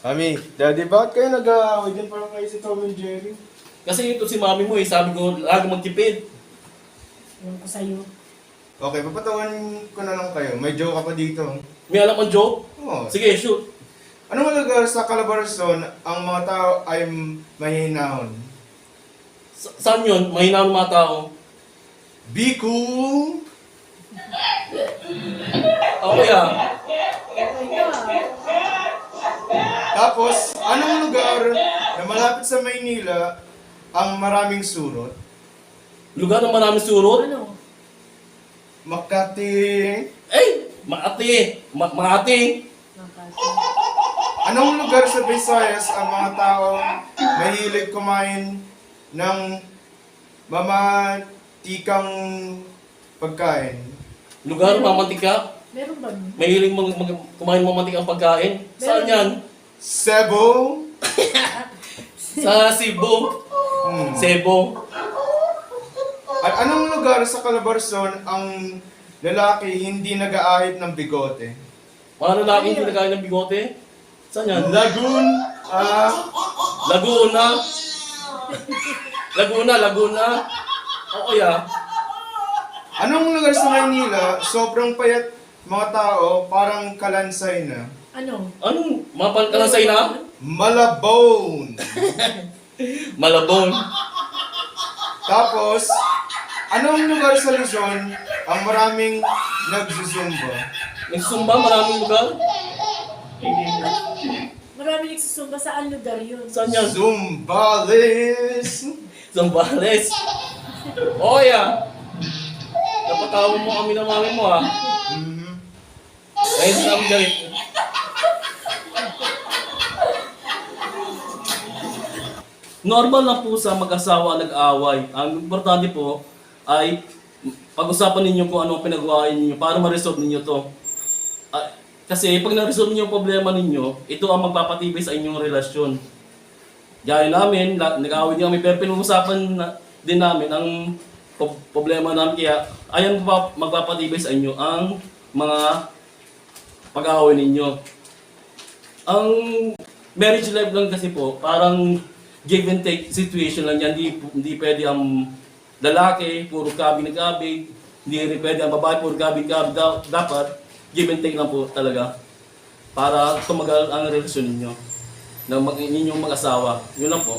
Mami, Daddy, bakit kayo nag-aaway dyan? Parang kayo si Tom and Jerry. Kasi ito si mami mo sabi ko lagi magtipid. Ewan ko sa'yo. Okay, papatawan ko na lang kayo. May joke ako dito. May alam kang joke? Oo. Sige, shoot. Anong lugar sa Calabarzon ang mga tao ay mahinahon? Saan yun? Mahina ang mga tao. Biku! Okay ah. Tapos, anong lugar na malapit sa Maynila ang maraming surot? Lugar na maraming surot? Ano? Makati. Eh! Makati! Makati! Makati. Anong lugar sa Visayas ang mga tao mahilig kumain ng mamatikang pagkain? Lugar mamantika? Meron ba? Mahiling kumain mamantika ang pagkain? Saan yan? Cebu? Sa Cebu. Cebu. At anong lugar sa Calabarzon ang lalaki hindi nag-aahit ng bigote? Mga lalaking pinakain ng bigote? Saan yan? Lagoon. Laguna. Laguna. Okay ah. Anong lugar sa Maynila sobrang payat mga tao parang kalansay na? Ano? Anong mga pankalasay na? Malabon. Malabon. Tapos, anong lugar sa Luzon ang maraming nagsusumba? Nagsumba, maraming lugar. Marami nagsusumba. Saan lugar yun? Saan yan? Zumbales. Zambales. Okay ah. Napatawa mo kami ng mami mo ah. Ayun sa kami galit. Normal lang po sa mag-asawa nag-away. Ang importante po ay pag-usapan ninyo kung ano ang pinagawain ninyo para ma-resolve ninyo to. Kasi pag na-resolve ninyo yung problema ninyo, ito ang magpapatibay sa inyong relasyon. Gaya namin, nag-away din kami pero pinag-usapan din namin ang problema namin. Kaya ayan magpapatibay sa inyo ang mga pag-away ninyo. Ang marriage life lang kasi po, parang give and take situation lang yan. Hindi pwede ang lalaki, puro kabig-kabig. Hindi rin pwede ang babae, puro kabig-kabig. Dapat, give and take lang po talaga. Para tumagal ang relasyon ninyo. Ng inyong mag-asawa. Yun lang po.